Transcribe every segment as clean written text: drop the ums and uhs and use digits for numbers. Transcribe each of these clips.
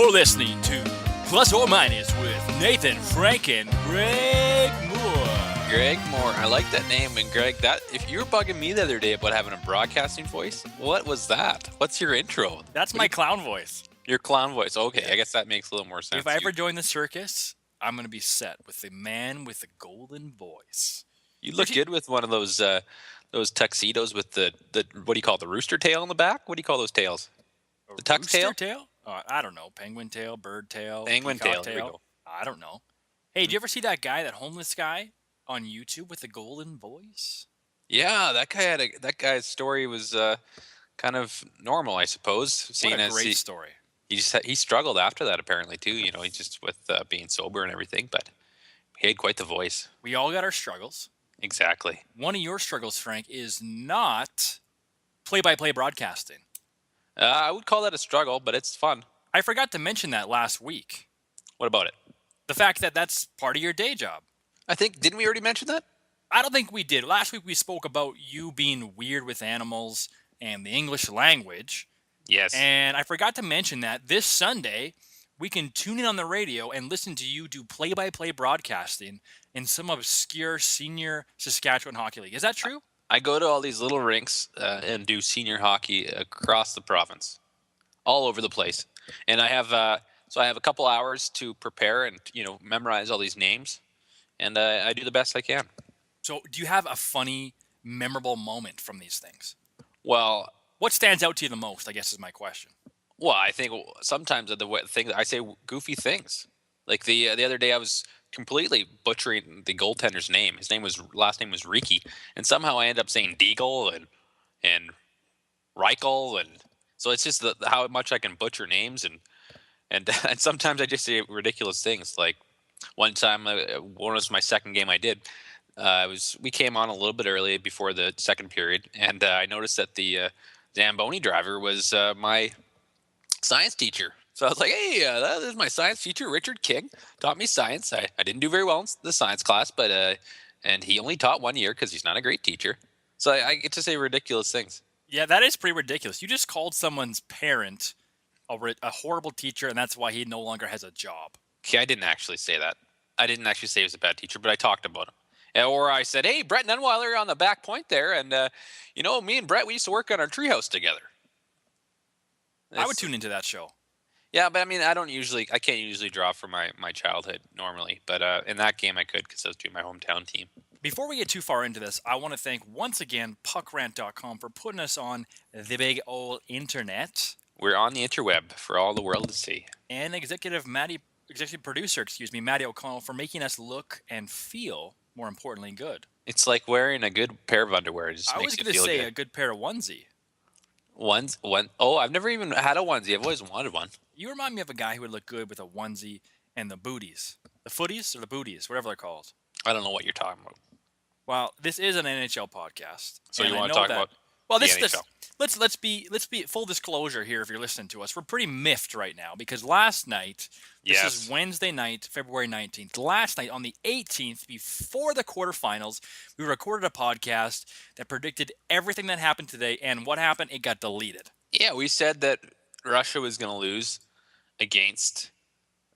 You're listening to Plus or Minus with Nathan, Frank, and Greg Moore. Greg Moore. I like that name. And Greg, that if you were bugging me the other day about having a broadcasting voice, what was that? What's your intro? That's my clown voice. Your clown voice. Okay, I guess that makes a little more sense. If I ever join the circus, I'm going to be set with the man with the golden voice. You look good with one of those tuxedos with the what do you call it, the rooster tail in the back? What do you call those tails? The tux tail? I don't know. Penguin tail, bird tail, penguin tail. There we go. I don't know. Hey, did you ever see that guy, that homeless guy on YouTube with the golden voice? Yeah, that guy's story was kind of normal, I suppose. What a great story. He struggled after that apparently too. You know, he just with being sober and everything, but he had quite the voice. We all got our struggles. Exactly. One of your struggles, Frank, is not play-by-play broadcasting. I would call that a struggle, but it's fun. I forgot to mention that last week. What about it? The fact that that's part of your day job. Didn't we already mention that? I don't think we did. Last week we spoke about you being weird with animals and the English language. Yes. And I forgot to mention that this Sunday, we can tune in on the radio and listen to you do play-by-play broadcasting in some obscure senior Saskatchewan Hockey League. Is that true? I go to all these little rinks and do senior hockey across the province, all over the place. And I have a couple hours to prepare and memorize all these names, and I do the best I can. So, do you have a funny, memorable moment from these things? Well, what stands out to you the most, I guess, is my question. Well, I think sometimes the thing I say goofy things. Like the other day, I was completely butchering the goaltender's name. His last name was Riki, and somehow I end up saying Deagle and Reichel, and so it's just how much I can butcher names, and sometimes I just say ridiculous things. Like one time, one was my second game I did. We came on a little bit early before the second period, and I noticed that the Zamboni driver was my science teacher. So I was like, hey, that is my science teacher, Richard King. Taught me science. I didn't do very well in the science class, but and he only taught 1 year because he's not a great teacher. So I get to say ridiculous things. Yeah, that is pretty ridiculous. You just called someone's parent a horrible teacher, and that's why he no longer has a job. Okay, I didn't actually say that. I didn't actually say he was a bad teacher, but I talked about him. Or I said, hey, Brett Nunweiler on the back point there, and me and Brett, we used to work on our treehouse together. I would tune into that show. Yeah, but I mean, I can't usually draw for my childhood normally, but in that game I could because I was doing my hometown team. Before we get too far into this, I want to thank once again puckrant.com for putting us on the big old internet. We're on the interweb for all the world to see. And executive producer, Maddie O'Connell, for making us look and feel, more importantly, good. It's like wearing a good pair of underwear. It just makes you feel good. I was going to say a good pair of onesie. Oh, I've never even had a onesie. I've always wanted one. You remind me of a guy who would look good with a onesie and the booties. The footies or the booties, whatever they're called. I don't know what you're talking about. Well, this is an NHL podcast. So you want to talk about the NHL? Let's be full disclosure here if you're listening to us. We're pretty miffed right now because last night, this is Wednesday night, February 19th. Last night on the 18th, before the quarterfinals, we recorded a podcast that predicted everything that happened today, and what happened? It got deleted. Yeah, we said that Russia was going to lose against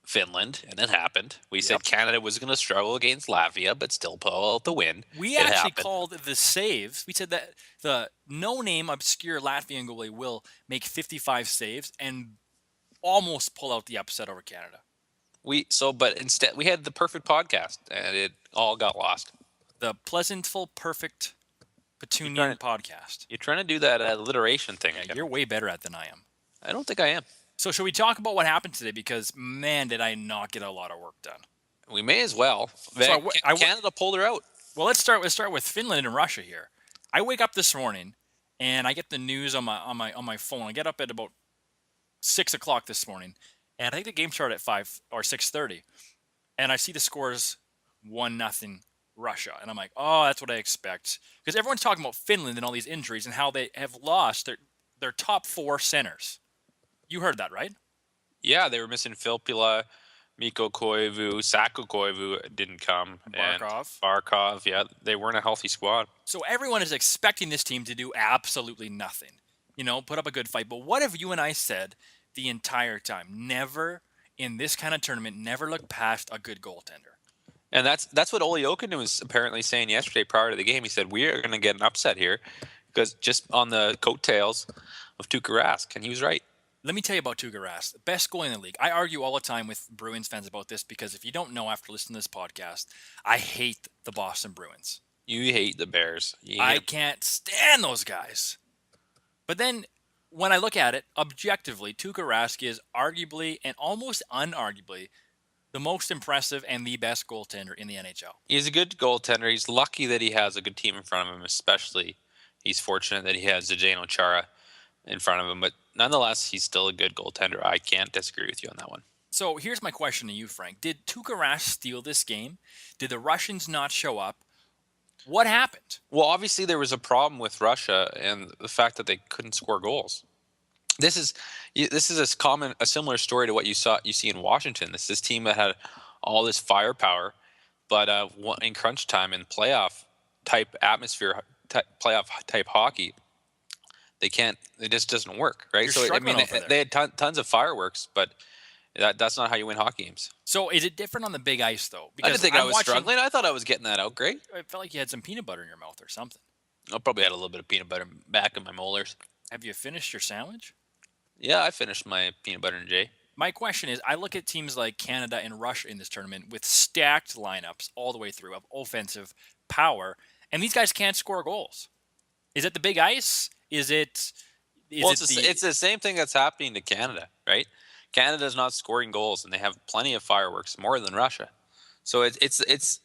Finland, and it happened. We said Canada was going to struggle against Latvia, but still pull out the win. We actually called the saves. We said that the no-name obscure Latvian goalie will make 55 saves and almost pull out the upset over Canada. But instead we had the perfect podcast, and it all got lost. The Pleasantville Perfect Petunian podcast. You're trying to do that alliteration thing. Yeah, you're way better at it than I am. I don't think I am. So should we talk about what happened today? Because, man, did I not get a lot of work done. We may as well. Canada pulled her out. Well, let's start with Finland and Russia here. I wake up this morning, and I get the news on my phone. I get up at about 6 o'clock this morning, and I think the game started at 5 or 6:30. And I see the scores 1-0 Russia. And I'm like, oh, that's what I expect. Because everyone's talking about Finland and all these injuries and how they have lost their top 4 centers. You heard that, right? Yeah, they were missing Filppula, Mikko Koivu, Saku Koivu didn't come. Barkov, yeah, they weren't a healthy squad. So everyone is expecting this team to do absolutely nothing. Put up a good fight. But what if you and I said the entire time. Never in this kind of tournament, never look past a good goaltender. And that's what Olli Jokinen was apparently saying yesterday prior to the game. He said we are going to get an upset here because just on the coattails of Tuukka Rask, and he was right. Let me tell you about Tuukka Rask, best goalie in the league. I argue all the time with Bruins fans about this because if you don't know after listening to this podcast, I hate the Boston Bruins. You hate the Bears. I can't stand those guys. But then when I look at it objectively, Tuukka Rask is arguably and almost unarguably the most impressive and the best goaltender in the NHL. He's a good goaltender. He's lucky that he has a good team in front of him, especially he's fortunate that he has Zdeno Chara in front of him. But nonetheless, he's still a good goaltender. I can't disagree with you on that one. So here's my question to you, Frank. Did Tuukka Rask steal this game? Did the Russians not show up? What happened? Well, obviously there was a problem with Russia and the fact that they couldn't score goals. This is a similar story to what you see in Washington. This team that had all this firepower, but in crunch time in playoff type atmosphere, playoff type hockey, they can't. It just doesn't work, right? You're They had tons of fireworks, but that's not how you win hockey games. So is it different on the big ice though? Because I didn't think I was struggling. I thought I was getting that out great. I felt like you had some peanut butter in your mouth or something. I probably had a little bit of peanut butter back in my molars. Have you finished your sandwich? Yeah, I finished my peanut butter and J. My question is, I look at teams like Canada and Russia in this tournament with stacked lineups all the way through of offensive power, and these guys can't score goals. Is it the big ice? It's the same thing that's happening to Canada, right? Canada's not scoring goals, and they have plenty of fireworks, more than Russia. So it's.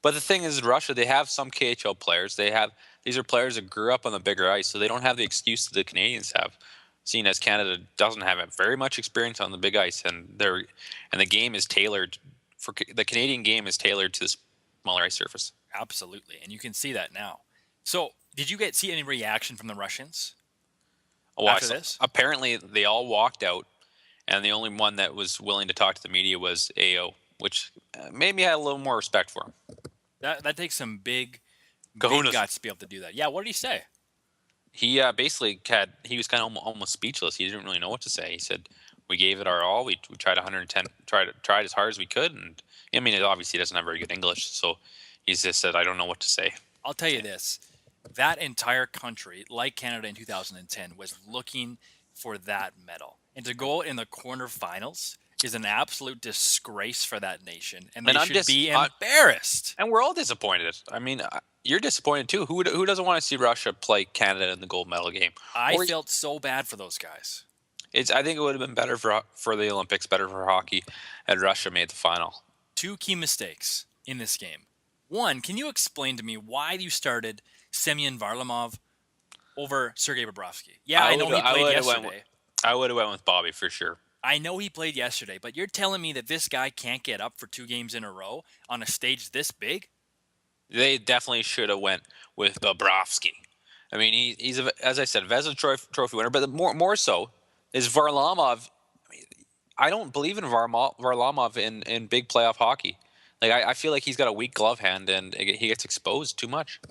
But the thing is, Russia, they have some KHL players. These are players that grew up on the bigger ice, so they don't have the excuse that the Canadians have. Seeing as Canada doesn't have very much experience on the big ice, and the game is tailored for the Canadian game is tailored to the smaller ice surface. Absolutely, and you can see that now. So, did you see any reaction from the Russians after this? Apparently, they all walked out, and the only one that was willing to talk to the media was AO, which made me have a little more respect for him. That takes some big guts to be able to do that. Yeah, what did he say? He basically he was kind of almost speechless. He didn't really know what to say. He said, "We gave it our all. We tried 110, tried as hard as we could." And I mean, obviously, he doesn't have very good English, so he just said, "I don't know what to say." I'll tell you this: that entire country, like Canada in 2010, was looking for that medal, and to go in the quarterfinals is an absolute disgrace for that nation, and they should be embarrassed. And we're all disappointed. I mean, you're disappointed too. Who doesn't want to see Russia play Canada in the gold medal game? I felt so bad for those guys. I think it would have been better for the Olympics, better for hockey, had Russia made the final. 2 key mistakes in this game. One, can you explain to me why you started Semyon Varlamov over Sergei Bobrovsky? Yeah, I know he played yesterday. I would have went with Bobby for sure. I know he played yesterday, but you're telling me that this guy can't get up for 2 games in a row on a stage this big? They definitely should have went with Bobrovsky. I mean, he's as I said, Vezina Trophy winner, but more so is Varlamov. I don't believe in Varlamov in big playoff hockey. Like I feel like he's got a weak glove hand and he gets exposed too much.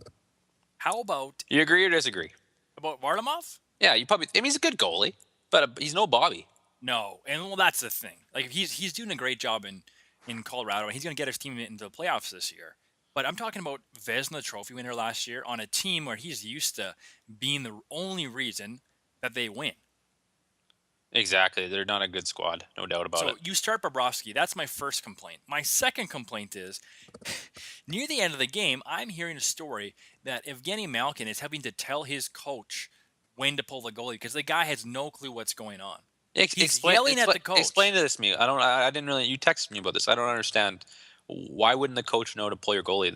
How about you agree or disagree about Varlamov? Yeah, you probably. I mean, he's a good goalie, but he's no Bobby. No, and well, that's the thing. Like he's doing a great job in Colorado, and he's going to get his team into the playoffs this year. But I'm talking about Vezina Trophy winner last year on a team where he's used to being the only reason that they win. Exactly. They're not a good squad, no doubt about it. So you start Bobrovsky. That's my first complaint. My second complaint is, near the end of the game, I'm hearing a story that Evgeny Malkin is having to tell his coach when to pull the goalie because the guy has no clue what's going on. He's yelling at the coach. Explain this to me. I didn't really. You texted me about this. I don't understand. Why wouldn't the coach know to pull your goalie?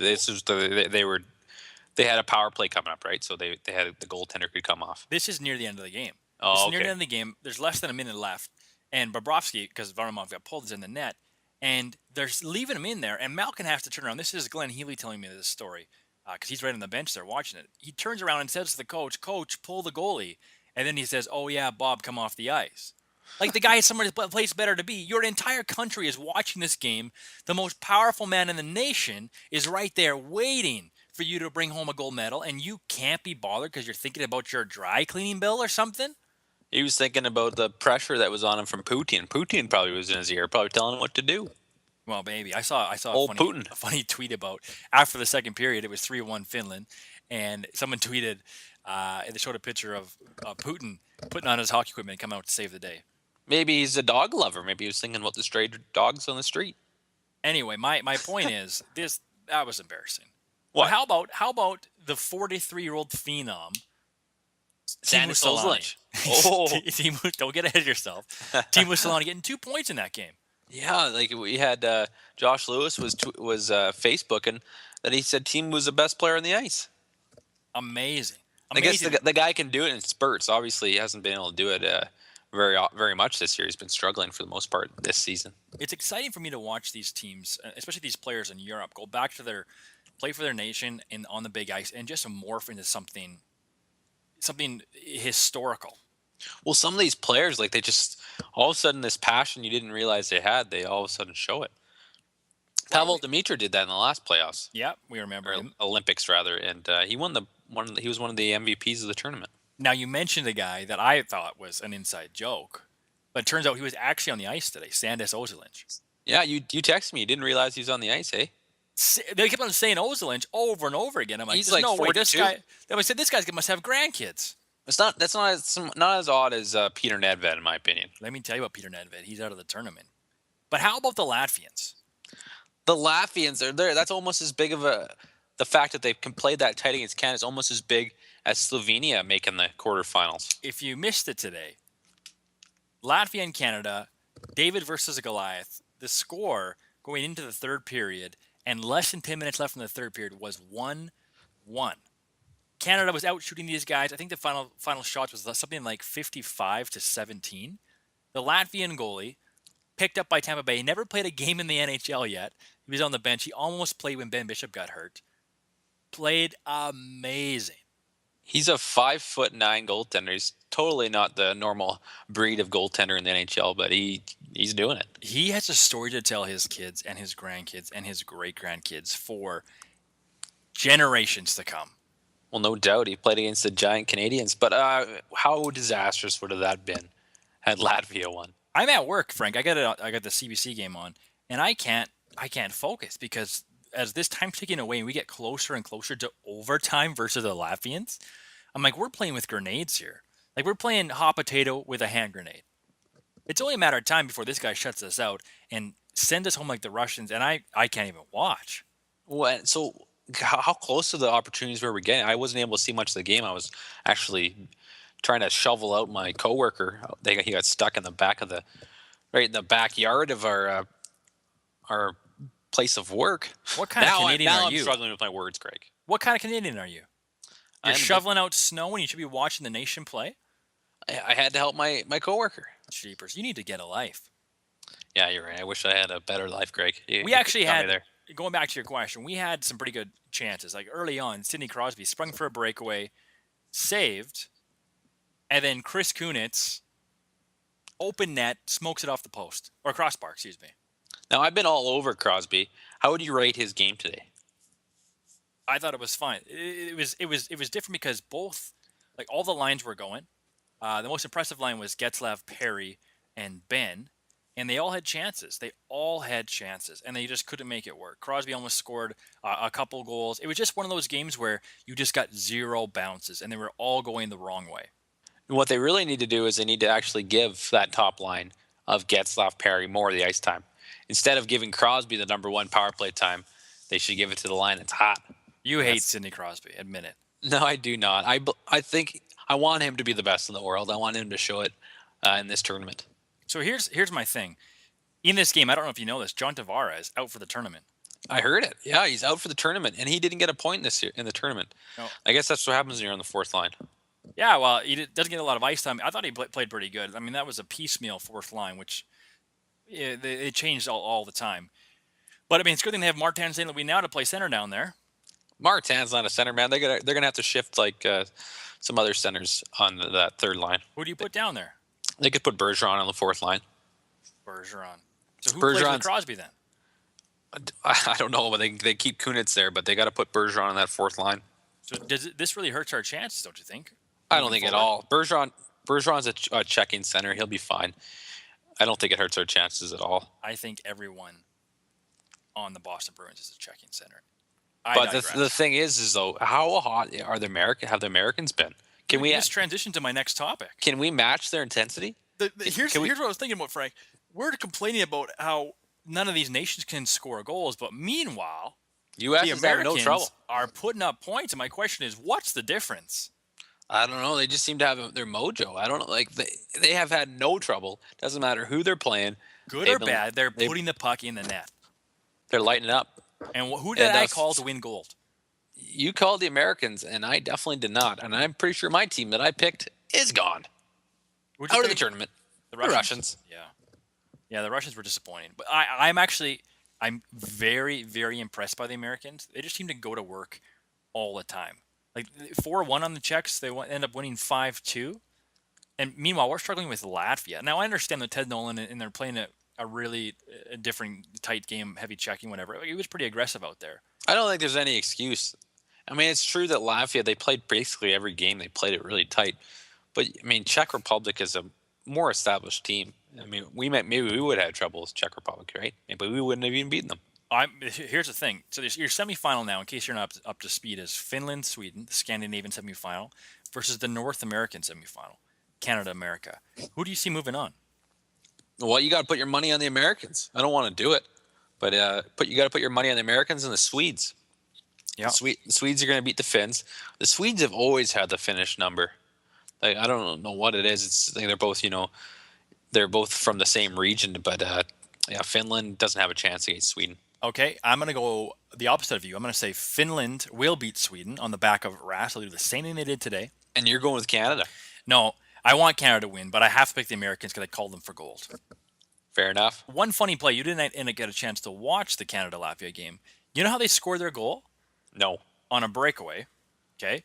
They had a power play coming up, right? So they had the goaltender could come off. This is near the end of the game. Near the end of the game. There's less than a minute left, and Bobrovsky, because Varlamov got pulled, is in the net, and they're leaving him in there, and Malkin has to turn around. This is Glenn Healy telling me this story because he's right on the bench there watching it. He turns around and says to the coach, "Coach, pull the goalie," and then he says, "Oh yeah, Bob, come off the ice." Like the guy is somewhere place better to be. Your entire country is watching this game. The most powerful man in the nation is right there waiting for you to bring home a gold medal, and you can't be bothered because you're thinking about your dry cleaning bill or something? He was thinking about the pressure that was on him from Putin. Putin probably was in his ear, probably telling him what to do. Well, maybe I saw a Old funny Putin. a funny tweet about after the second period. It was 3-1 Finland, and someone tweeted. They showed a picture of Putin putting on his hockey equipment and coming out to save the day. Maybe he's a dog lover. Maybe he was thinking about the stray dogs on the street. Anyway, my point is that was embarrassing. But What? how about the 43-year-old phenom Teemu Sandis Solani? Ozolinsh. Oh. Don't get ahead of yourself. Teemu Solani getting 2 points in that game. Yeah, like we had Josh Lewis was Facebooking that he said Team was the best player on the ice. Amazing. I guess the guy can do it in spurts. Obviously, he hasn't been able to do it very much this year. He's been struggling for the most part this season. It's exciting for me to watch these teams, especially these players in Europe, go back to their play for their nation and on the big ice and just morph into something historical. Well, some of these players, like they just all of a sudden this passion you didn't realize they had, they all of a sudden show it. Pavel Demitra did that in the last playoffs. Yeah, we remember him. Olympics rather, and he won he was one of the MVPs of the tournament. Now you mentioned a guy that I thought was an inside joke, but it turns out he was actually on the ice today. Sandis Ozolinsh. Yeah, you texted me. You didn't realize he was on the ice, eh? They kept on saying Ozolinsh over and over again. I'm like, He's there's like no way this 42. guy. I said this guy must have grandkids. That's not as odd as Peter Nedved, in my opinion. Let me tell you about Peter Nedved. He's out of the tournament. But how about the Latvians? The Latvians are there. That's almost as big of the fact that they can play that tight against Canada is almost as big as Slovenia making the quarterfinals. If you missed it today, Latvia and Canada, David versus Goliath. The score going into the third period and less than 10 minutes left in the third period was 1-1. Canada was out shooting these guys. I think the final shots was something like 55-17. The Latvian goalie, picked up by Tampa Bay, he never played a game in the NHL yet. He was on the bench. He almost played when Ben Bishop got hurt. Played amazing. He's a 5'9" goaltender. He's totally not the normal breed of goaltender in the NHL, but he's doing it. He has a story to tell his kids and his grandkids and his great-grandkids for generations to come. Well, no doubt. He played against the giant Canadians, but how disastrous would have that been had Latvia won? I'm at work, Frank. I got the CBC game on, and I can't focus because as this time's ticking away and we get closer and closer to overtime versus the Latvians, I'm like, we're playing with grenades here. Like we're playing hot potato with a hand grenade. It's only a matter of time before this guy shuts us out and sends us home like the Russians, and I can't even watch. Well, so how close to the opportunities were we getting? I wasn't able to see much of the game. I was actually trying to shovel out my coworker. He got stuck in the back of right in the backyard of our place of work. What kind of Canadian are you? I'm struggling with my words, Craig. What kind of Canadian are you? You're shoveling out snow when you should be watching the nation play? I had to help my coworker. Jeepers, you need to get a life. Yeah, you're right. I wish I had a better life, Greg. We actually had, going back to your question, we had some pretty good chances. Like early on, Sidney Crosby sprung for a breakaway, saved, and then Chris Kunitz, open net, smokes it off the post. Or crossbar, excuse me. Now, I've been all over Crosby. How would you rate his game today? I thought it was fine. It was different because both, like all the lines were going. The most impressive line was Getzlav, Perry, and Ben. And they all had chances. And they just couldn't make it work. Crosby almost scored a couple goals. It was just one of those games where you just got zero bounces, and they were all going the wrong way. And what they really need to do is they need to actually give that top line of Getzlav, Perry more of the ice time. Instead of giving Crosby the number one power play time, they should give it to the line that's hot. You hate Sidney Crosby. Admit it. No, I do not. I think I want him to be the best in the world. I want him to show it in this tournament. So here's my thing. In this game, I don't know if you know this, John Tavares out for the tournament. I heard it. Yeah, he's out for the tournament, and he didn't get a point this year in the tournament. No. I guess that's what happens when you're on the fourth line. Yeah, well, he doesn't get a lot of ice time. I thought he played pretty good. I mean, that was a piecemeal fourth line, which they changed all the time. But I mean, it's a good thing they have Martin St. Louis now to play center down there. Martin's not a center, man. They're gonna have to shift like some other centers on that third line. Who do you put down there? They could put Bergeron on the fourth line. Bergeron. So who plays with Crosby then? I don't know, but they keep Kunitz there, but they got to put Bergeron on that fourth line. So this really hurts our chances, don't you think? I don't think at all. Bergeron, Bergeron's a checking center. He'll be fine. I don't think it hurts our chances at all. I think everyone on the Boston Bruins is a checking center. But the thing is though, how hot are the Americans been? Can we just transition to my next topic? Can we match their intensity? Here's what I was thinking about, Frank. We're complaining about how none of these nations can score goals, but meanwhile, U.S. the is having no trouble. are putting up points. And my question is, what's the difference? I don't know. They just seem to have their mojo. I don't know. Like they have had no trouble. Doesn't matter who they're playing. Good or bad, they're putting the puck in the net. They're lighting up. And who did I call to win gold? You called the Americans, and I definitely did not. And I'm pretty sure my team that I picked is gone. Out of the tournament. The Russians. Yeah, the Russians were disappointing. But I'm very, very impressed by the Americans. They just seem to go to work all the time. Like 4-1 on the Czechs, they end up winning 5-2. And meanwhile, we're struggling with Latvia. Now, I understand that Ted Nolan, and they're playing a really different, tight game, heavy checking, whatever. He was pretty aggressive out there. I don't think there's any excuse. I mean, it's true that Latvia, they played basically every game. They played it really tight. But, I mean, Czech Republic is a more established team. I mean, maybe we would have had trouble with Czech Republic, right? But we wouldn't have even beaten them. Here's the thing. So your semifinal now, in case you're not up to speed, is Finland, Sweden, the Scandinavian semifinal, versus the North American semifinal, Canada, America. Who do you see moving on? Well, you got to put your money on the Americans. I don't want to do it, but you got to put your money on the Americans and the Swedes. Yeah, the Swedes are going to beat the Finns. The Swedes have always had the Finnish number. Like, I don't know what it is. It's like they're both from the same region, but Finland doesn't have a chance against Sweden. Okay, I'm going to go the opposite of you. I'm going to say Finland will beat Sweden on the back of Rask. They'll do the same thing they did today. And you're going with Canada? No, I want Canada to win, but I have to pick the Americans because I called them for gold. Fair enough. One funny play. You didn't get a chance to watch the Canada-Latvia game. You know how they scored their goal? No. On a breakaway. Okay.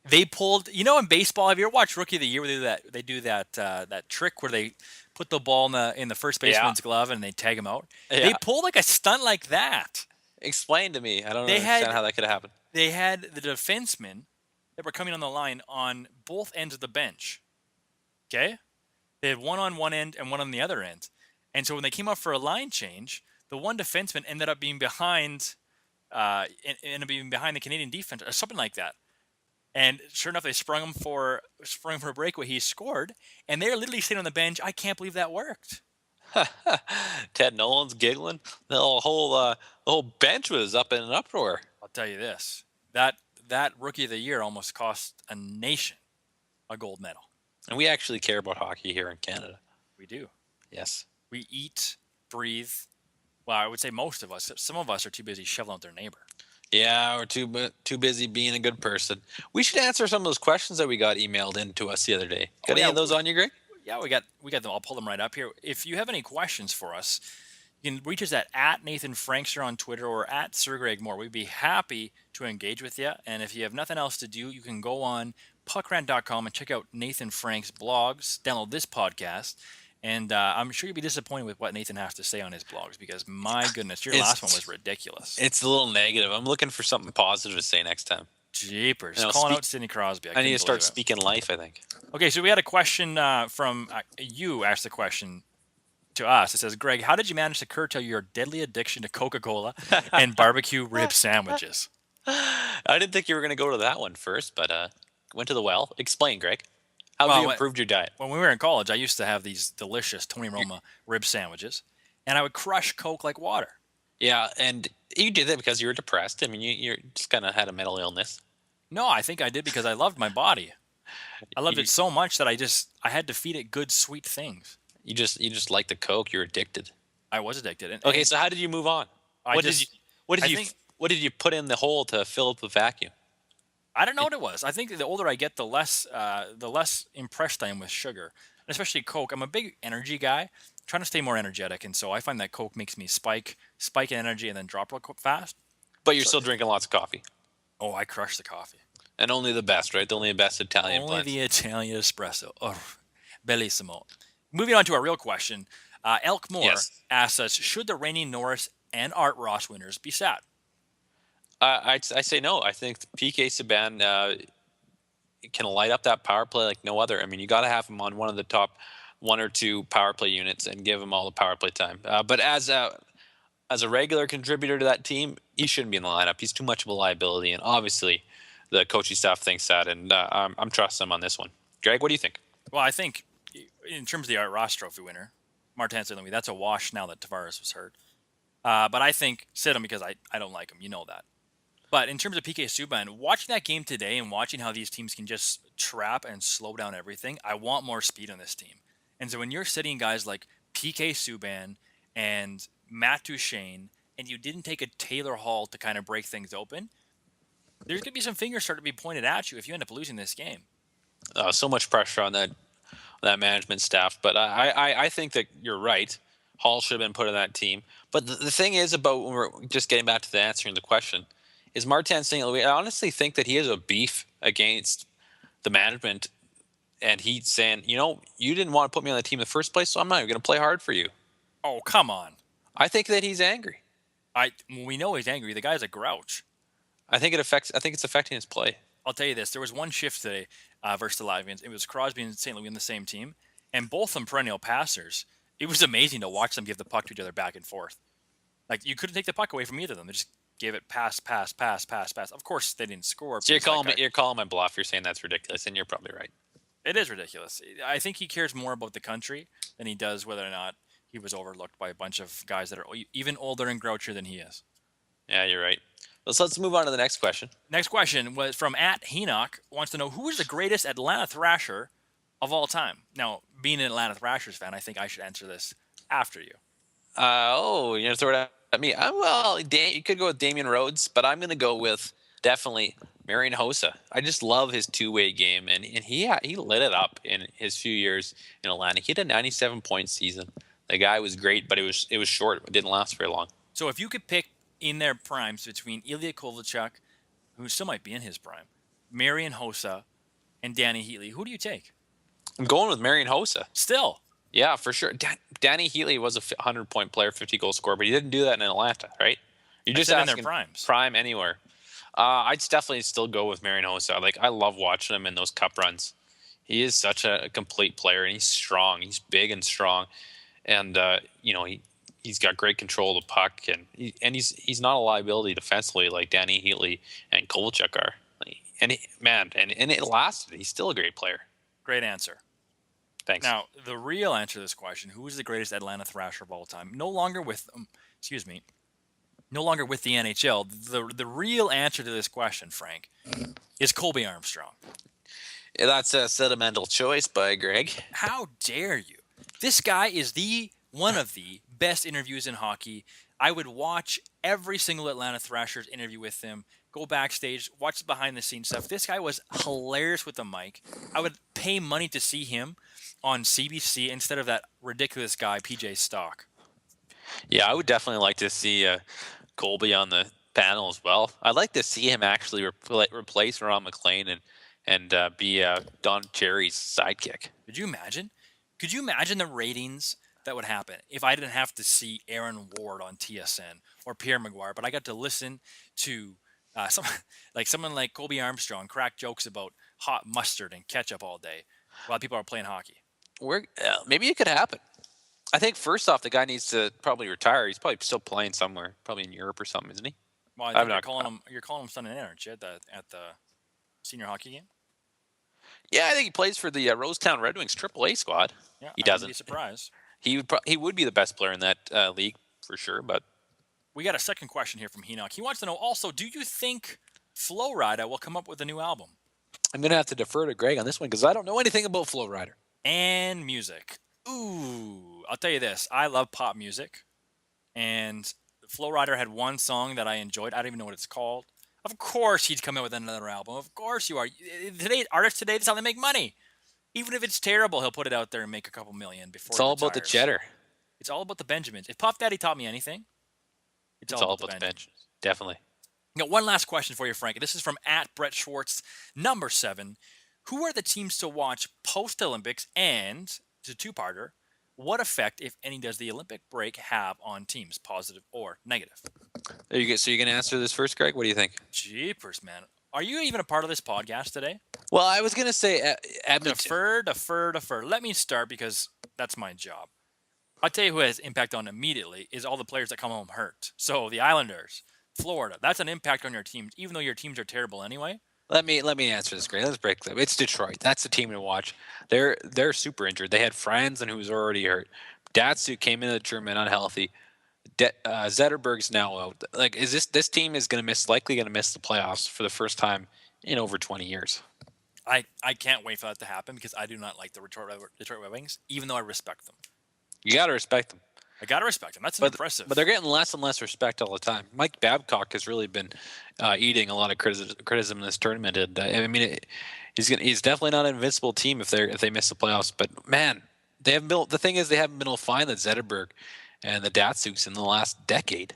They pulled, in baseball, have you ever watched Rookie of the Year where they do that trick where they put the ball in the first baseman's glove and they tag him out? Yeah. They pulled like a stunt like that. Explain to me. I don't understand how that could have happened. They had the defensemen that were coming on the line on both ends of the bench. Okay? They had one on one end and one on the other end. And so when they came up for a line change, the one defenseman ended up being behind the Canadian defense or something like that. And sure enough, they sprung him for a breakaway. He scored, and they're literally sitting on the bench. I can't believe that worked. Ted Nolan's giggling. The whole bench was up in an uproar. I'll tell you this: that Rookie of the Year almost cost a nation a gold medal. And we actually care about hockey here in Canada. We do. Yes. We eat, breathe. Well, I would say most of us. Some of us are too busy shoveling out their neighbor. Yeah, we're too busy being a good person. We should answer some of those questions that we got emailed in to us the other day. Got any of those on you, Greg? Yeah, we got them. I'll pull them right up here. If you have any questions for us, you can reach us at Nathan Frankster on Twitter or at Sir Greg Moore. We'd be happy to engage with you. And if you have nothing else to do, you can go on puckrant.com and check out Nathan Frank's blogs, download this podcast. And I'm sure you'll be disappointed with what Nathan has to say on his blogs because, my goodness, your last one was ridiculous. It's a little negative. I'm looking for something positive to say next time. Jeepers. Calling out Sidney Crosby. I need to start speaking life, I think. Okay, so we had a question from you asked the question to us. It says, Greg, how did you manage to curtail your deadly addiction to Coca-Cola and barbecue rib sandwiches? I didn't think you were going to go to that one first, but went to the well. Explain, Greg. How have you improved your diet? When we were in college, I used to have these delicious Tony Roma rib sandwiches, and I would crush Coke like water. Yeah, and you did that because you were depressed. I mean, you just kind of had a mental illness. No, I think I did because I loved my body. I loved it so much that I had to feed it good, sweet things. You just like the Coke. You're addicted. I was addicted. Okay, so how did you move on? What did you put in the hole to fill up the vacuum? I don't know what it was. I think the older I get, the less impressed I am with sugar, and especially Coke. I'm a big energy guy, trying to stay more energetic, and so I find that Coke makes me spike in energy and then drop real fast. But you're still drinking lots of coffee. Oh, I crush the coffee. And only the best, right? Only the best Italian blends. Only the Italian espresso. Oh, bellissimo. Moving on to our real question. Elk Moore asks us, should the reigning Norris and Art Ross winners be sad? I say no. I think PK Subban can light up that power play like no other. I mean, you got to have him on one of the top one or two power play units and give him all the power play time. But as a regular contributor to that team, he shouldn't be in the lineup. He's too much of a liability, and obviously, the coaching staff thinks that, and I'm trusting him on this one. Greg, what do you think? Well, I think in terms of the Art Ross Trophy winner, Martin St. That's a wash now that Tavares was hurt. But I think sit him because I don't like him. You know that. But in terms of PK Subban, watching that game today and watching how these teams can just trap and slow down everything, I want more speed on this team. And so when you're sitting guys like PK Subban and Matt Duchene, and you didn't take a Taylor Hall to kind of break things open, there's going to be some fingers start to be pointed at you if you end up losing this game. So much pressure on that management staff, but I think that you're right. Hall should have been put on that team. But the thing is about when we're just getting back to the answering the question is Martin St. Louis. I honestly think that he has a beef against the management, and he's saying, you didn't want to put me on the team in the first place, so I'm not even going to play hard for you. Oh, come on. I think that he's angry. We know he's angry. The guy's a grouch. I think it's affecting his play. I'll tell you this. There was one shift today versus the Latvians. It was Crosby and St. Louis in the same team, and both of them perennial passers. It was amazing to watch them give the puck to each other back and forth. Like, you couldn't take the puck away from either of them. They just gave it pass. Of course, they didn't score. So you're calling my bluff. You're saying that's ridiculous, and you're probably right. It is ridiculous. I think he cares more about the country than he does whether or not he was overlooked by a bunch of guys that are even older and grouchier than he is. Yeah, you're right. Let's move on to the next question. Next question was from @Henoch, wants to know who is the greatest Atlanta Thrasher of all time. Now, being an Atlanta Thrashers fan, I think I should answer this after you. You're going to throw it at me? You could go with Damian Rhodes, but I'm going to go with definitely Marian Hossa. I just love his two-way game, and he lit it up in his few years in Atlanta. He had a 97-point season. The guy was great, but it was short. It didn't last very long. So if you could pick in their primes between Ilya Kovalchuk, who still might be in his prime, Marian Hossa, and Danny Heatley, who do you take? I'm going with Marian Hossa. Still? Yeah, for sure. Danny Heatley was a 100-point player, 50-goal scorer, but he didn't do that in Atlanta, right? You're just asking in their primes. Prime anywhere. I'd definitely still go with Marian Hossa. Like, I love watching him in those cup runs. He is such a complete player, and he's strong. He's big and strong, and he's got great control of the puck, and he's not a liability defensively like Danny Heatley and Kovalchuk are. And it lasted. He's still a great player. Great answer. Thanks. Now, the real answer to this question, who is the greatest Atlanta Thrasher of all time? No longer with the NHL. The real answer to this question, Frank, is Colby Armstrong. Yeah, that's a sentimental choice by Greg. How dare you? This guy is one of the best interviews in hockey. I would watch every single Atlanta Thrashers interview with him, go backstage, watch the behind-the-scenes stuff. This guy was hilarious with the mic. I would pay money to see him on CBC instead of that ridiculous guy, PJ Stock. Yeah, I would definitely like to see Colby on the panel as well. I'd like to see him actually replace Ron McLean and be Don Cherry's sidekick. Could you imagine? Could you imagine the ratings that would happen if I didn't have to see Aaron Ward on TSN or Pierre Maguire, but I got to listen to someone like Colby Armstrong crack jokes about hot mustard and ketchup all day while people are playing hockey? Maybe it could happen. I think first off, the guy needs to probably retire. He's probably still playing somewhere, probably in Europe or something, isn't he? Well, I think you're calling him Sunday night, aren't you, at the senior hockey game? Yeah, I think he plays for the Rosetown Red Wings AAA squad. Yeah, he doesn't. I'd be surprised. He would be the best player in that league for sure. But we got a second question here from Henoch. He wants to know also, do you think Flo Rida will come up with a new album? I'm going to have to defer to Greg on this one because I don't know anything about Flo Rida. And music. Ooh, I'll tell you this. I love pop music. And Flo Rida had one song that I enjoyed. I don't even know what it's called. Of course he'd come out with another album. Of course you are. Artists today, that's how they make money. Even if it's terrible, he'll put it out there and make a couple million before It's all about the cheddar. It's all about the Benjamins. If Puff Daddy taught me anything, it's all about the Benjamins. Definitely. One last question for you, Frank. This is from @BrettSchwartz, number 7. Who are the teams to watch post-Olympics? And, it's a two-parter, what effect, if any, does the Olympic break have on teams, positive or negative? There you go. So you're going to answer this first, Greg? What do you think? Jeepers, man. Are you even a part of this podcast today? Well, I was gonna say Edmonton. Defer. Let me start because that's my job. I'll tell you who has impact on immediately is all the players that come home hurt. So the Islanders, Florida, that's an impact on your teams, even though your teams are terrible anyway. Let me answer this. Great. Let's break them. It's Detroit. That's the team to watch. They're super injured. They had Franzen who was already hurt. Datsu came into the tournament unhealthy. Zetterberg's now out. Like, is this team is likely going to miss the playoffs for the first time in over 20 years? I can't wait for that to happen because I do not like the Detroit Red Wings, even though I respect them. You got to respect them. I got to respect them. That's But impressive. but they're getting less and less respect all the time. Mike Babcock has really been eating a lot of criticism in this tournament. And I mean, he's definitely not an invincible team if they miss the playoffs. But man, they haven't built. The thing is, they haven't been able to find the Zetterberg and the Datsyuks in the last decade,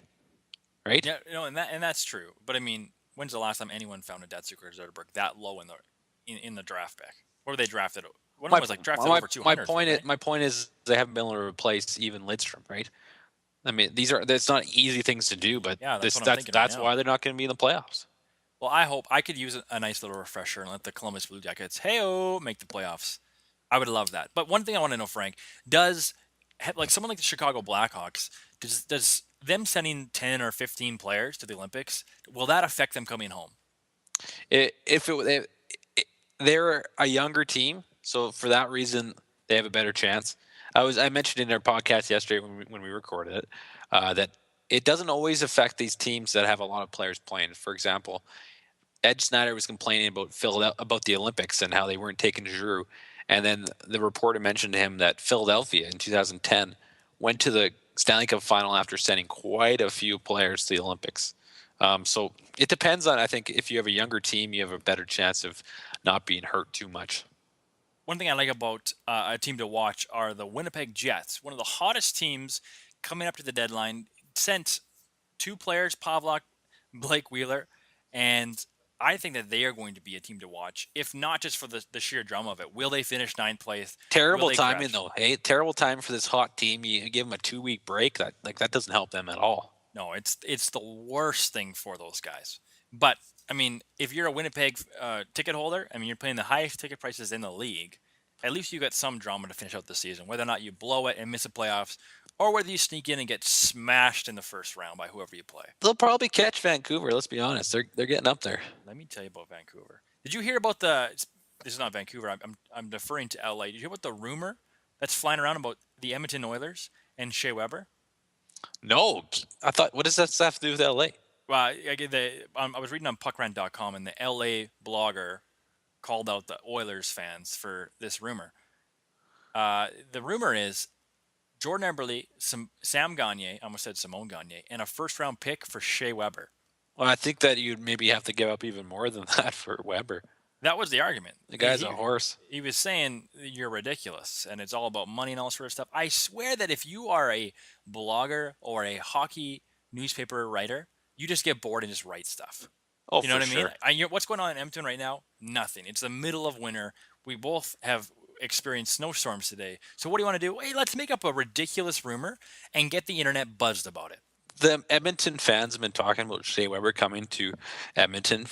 right? Yeah, and that's true. But I mean, when's the last time anyone found a Datsuk or Zetterberg that low in the draft pick? Where were they drafted? One of them was like drafted over 200. My point is they haven't been able to replace even Lidstrom, right? I mean, that's not easy things to do, but yeah, that's what I'm thinking right that's now. why they're not going to be in the playoffs. Well, I hope I could use a nice little refresher and let the Columbus Blue Jackets, make the playoffs. I would love that. But one thing I want to know, Frank, does like someone like the Chicago Blackhawks, does them sending 10 or 15 players to the Olympics, will that affect them coming home? They're a younger team, so for that reason they have a better chance. I mentioned in our podcast yesterday when we recorded it that it doesn't always affect these teams that have a lot of players playing. For example, Ed Snyder was complaining about about the Olympics and how they weren't taking Giroux, and then the reporter mentioned to him that Philadelphia in 2010 went to the Stanley Cup final after sending quite a few players to the Olympics. So it depends on. I think if you have a younger team, you have a better chance of not being hurt too much. One thing I like about a team to watch are the Winnipeg Jets, one of the hottest teams coming up to the deadline. Sent two players, Pavlak, Blake Wheeler, and I think that they are going to be a team to watch, if not just for the sheer drama of it. Will they finish ninth place? Terrible timing though. Hey, terrible time for this hot team. You give them a 2-week break. That doesn't help them at all. No, it's the worst thing for those guys. But I mean, if you're a Winnipeg ticket holder, I mean, you're paying the highest ticket prices in the league. At least you got some drama to finish out the season, whether or not you blow it and miss the playoffs, or whether you sneak in and get smashed in the first round by whoever you play. They'll probably catch Vancouver. Let's be honest; they're getting up there. Let me tell you about Vancouver. Did you hear about the? This is not Vancouver. I'm deferring to LA. Did you hear about the rumor that's flying around about the Edmonton Oilers and Shea Weber? No, I thought. What does that have to do with LA? Well, I was reading on puckrant.com, and the LA blogger called out the Oilers fans for this rumor. The rumor is Jordan Eberle, Sam Gagner, I almost said Simone Gagner, and a first-round pick for Shea Weber. Well, I think that you'd maybe have to give up even more than that for Weber. That was the argument. The guy's a horse. He was saying you're ridiculous, and it's all about money and all sort of stuff. I swear that if you are a blogger or a hockey newspaper writer, you just get bored and just write stuff. Oh, you know what sure. I mean? What's going on in Edmonton right now? Nothing. It's the middle of winter. We both have experienced snowstorms today. So what do you want to do? Hey, let's make up a ridiculous rumor and get the internet buzzed about it. The Edmonton fans have been talking about Shea Weber coming to Edmonton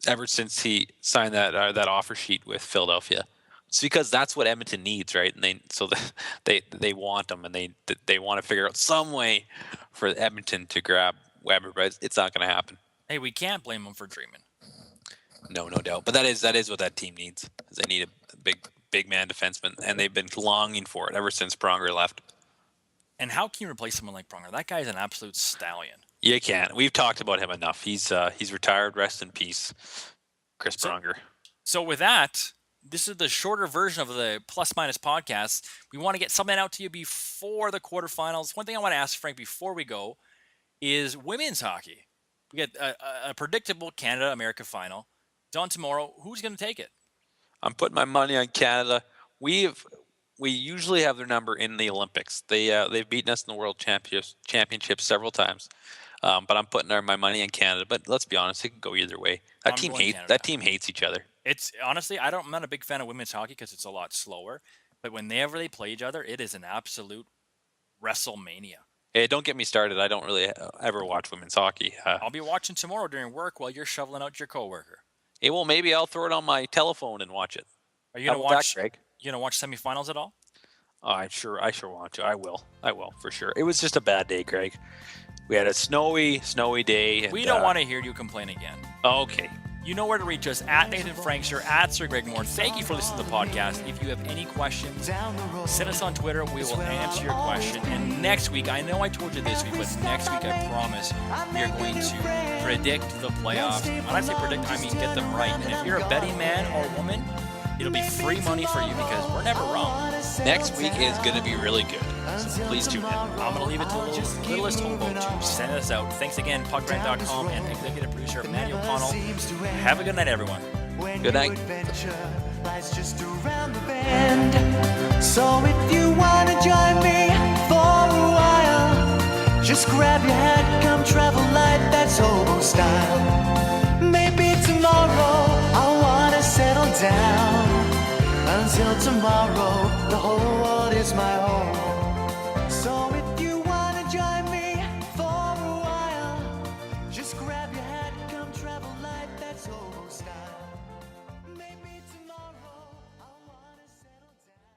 ever since he signed that offer sheet with Philadelphia. It's because that's what Edmonton needs, right? And they want him, and they want to figure out some way for Edmonton to grab Weber, but it's not going to happen. Hey, we can't blame him for dreaming. No doubt. But that is what that team needs. Is they need a big man defenseman, and they've been longing for it ever since Pronger left. And how can you replace someone like Pronger? That guy's an absolute stallion. You can't. We've talked about him enough. He's retired. Rest in peace, Chris Pronger. So with that, this is the shorter version of the Plus Minus podcast. We want to get something out to you before the quarterfinals. One thing I want to ask Frank before we go is women's hockey. We get a predictable Canada-America final. It's on tomorrow. Who's going to take it? I'm putting my money on Canada. We usually have their number in the Olympics. They've beaten us in the World Championship several times. But I'm putting my money on Canada. But let's be honest, it can go either way. That team hates each other. It's honestly, I'm not a big fan of women's hockey because it's a lot slower. But whenever they play each other, it is an absolute WrestleMania. Hey, don't get me started. I don't really ever watch women's hockey. I'll be watching tomorrow during work while you're shoveling out your coworker. Hey, well, maybe I'll throw it on my telephone and watch it. Are you How gonna about that, watch? Greg? You gonna watch semifinals at all? Oh, I sure want to. I will for sure. It was just a bad day, Greg. We had a snowy day, We and don't want to hear you complain again. okay. You know where to reach us at Nathan Frankster, at Sir Greg Moore. Thank you for listening to the podcast. If you have any questions, send us on Twitter. We will answer your question. And next week, I know I told you this week, but next week I promise we are going to predict the playoffs. When I say predict, I mean get them right. And if you're a betting man or woman, it'll be free money for you because we're never wrong. Next week is going to be really good. So please tune in. I'm going to leave it to the littlest hobo to send us out. Thanks again, PuckRant.com and executive producer Manny O'Connell. Have a good night, everyone. Good night. Lies just around the bend. So if you wanna join me for a while, just grab your hat, come travel light, that's hobo style. Maybe tomorrow I wanna settle down. Until tomorrow, the whole world is my home. So if you wanna join me for a while, just grab your hat, come travel light, that's hobo style. Maybe tomorrow I wanna settle down.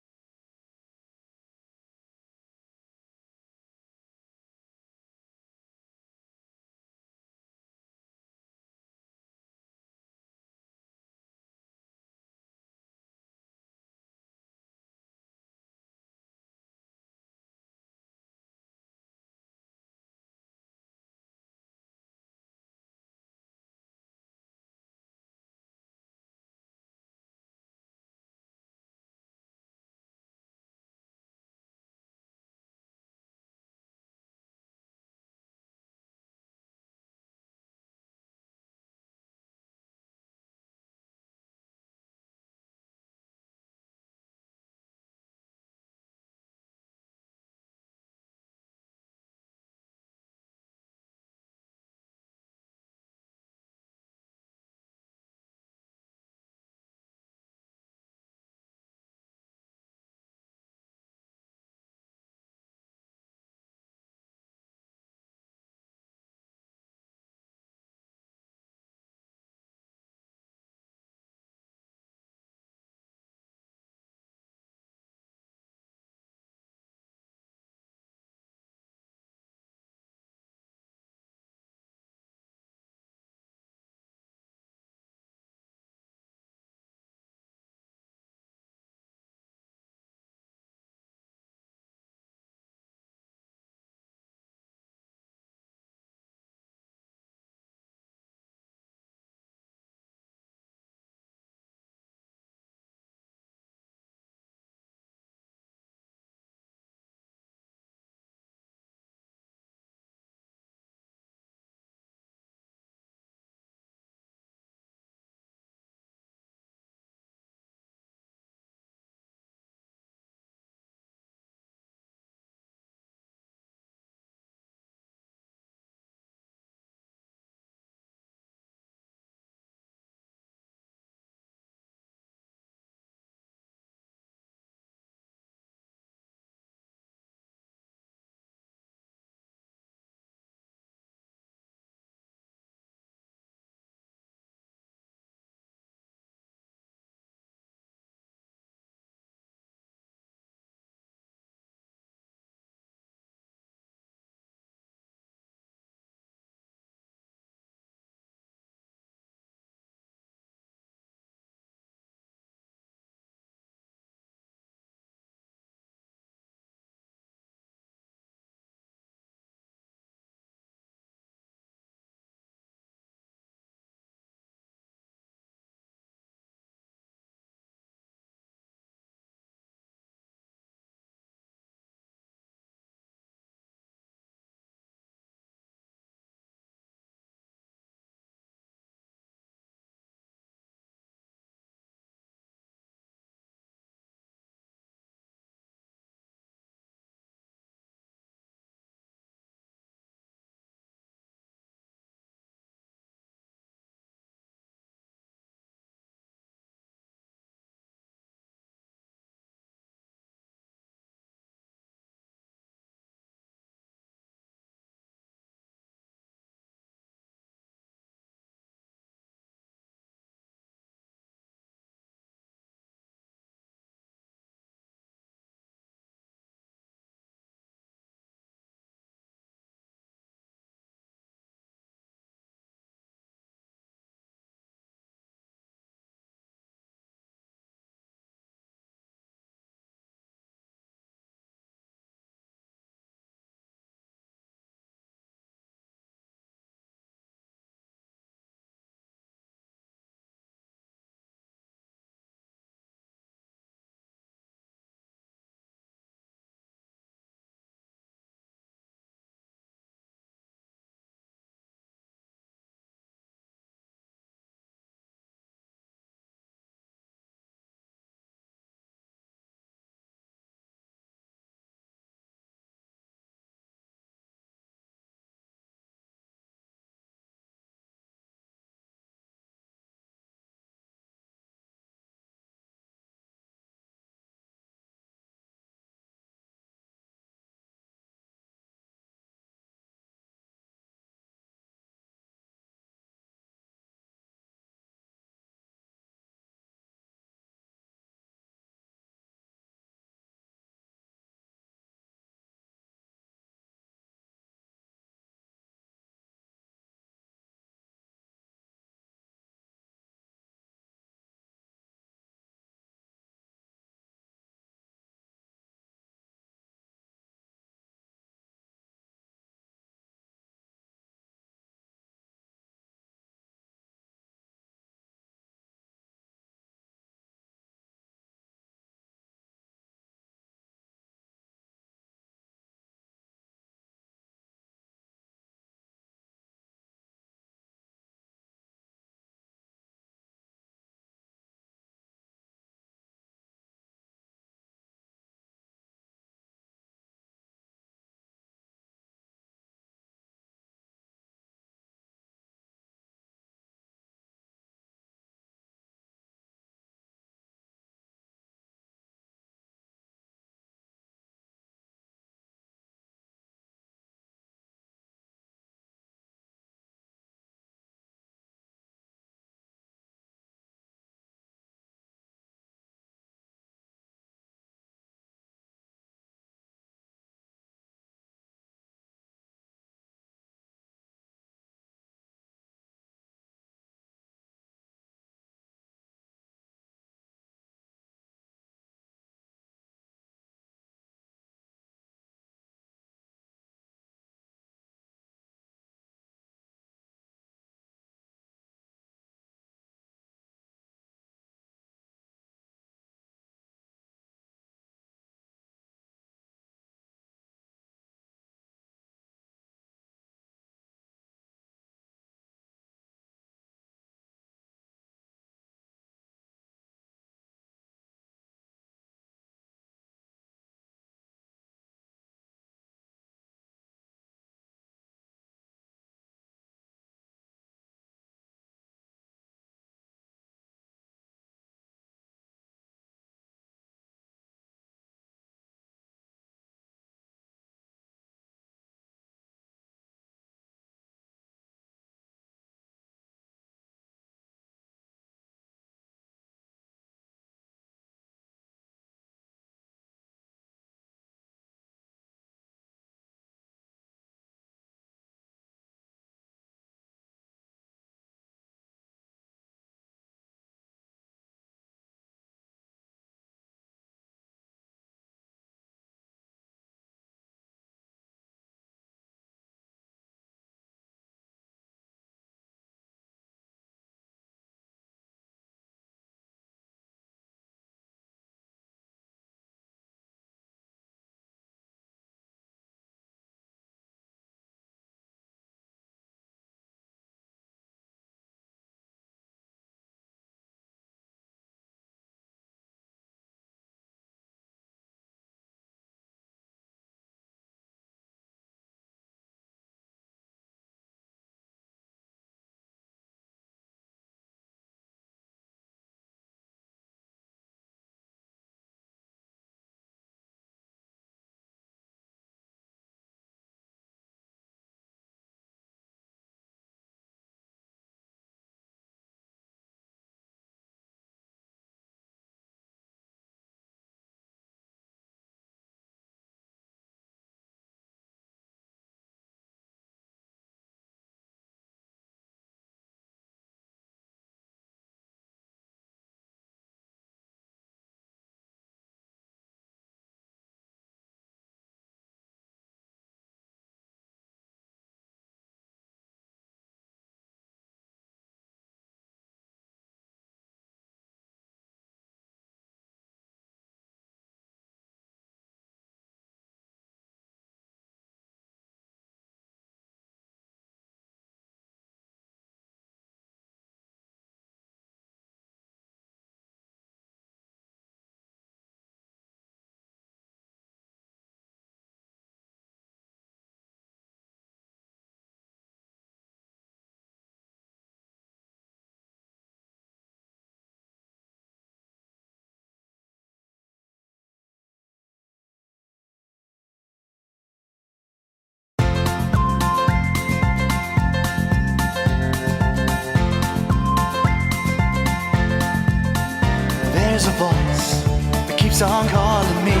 keeps on calling me.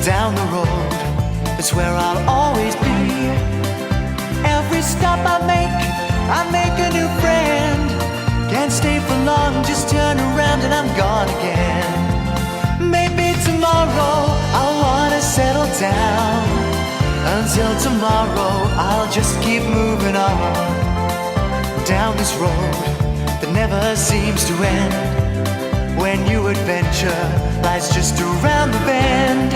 Down the road, that's where I'll always be. Every stop I make a new friend. Can't stay for long, just turn around and I'm gone again. Maybe tomorrow I'll wanna settle down. Until tomorrow I'll just keep moving on. Down this road that never seems to end. When new adventure lies just around the bend.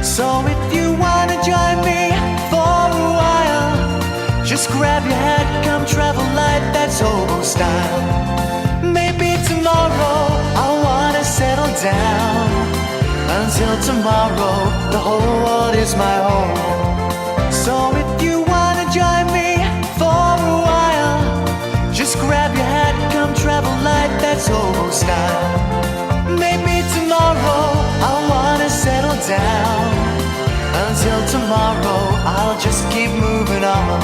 So if you wanna join me for a while, just grab your hat, come travel light, that's hobo style. Maybe tomorrow I'll wanna settle down. Until tomorrow, the whole world is my home. So if you wanna join me for a while, just grab your hat, come travel light, that's hobo style. Maybe tomorrow I'll wanna settle down. Until tomorrow, I'll just keep moving on.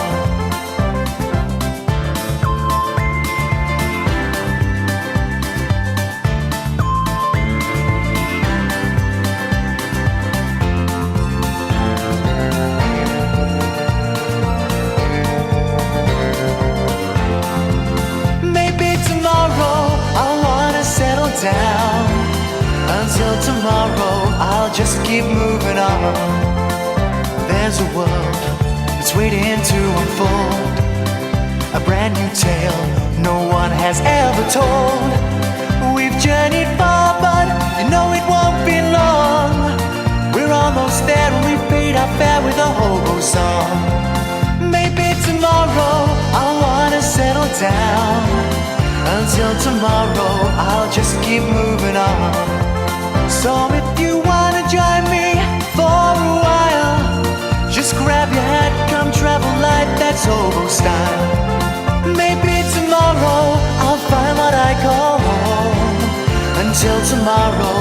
Down. Until tomorrow, I'll just keep moving on. There's a world that's waiting to unfold, a brand new tale no one has ever told. We've journeyed far, but you know it won't be long. We're almost there and we've paid our fare with a hobo song. Maybe tomorrow I'll wanna settle down. Until tomorrow, I'll just keep moving on. So if you wanna join me for a while, just grab your hat, come travel light, that's hobo style. Maybe tomorrow, I'll find what I call home. Until tomorrow,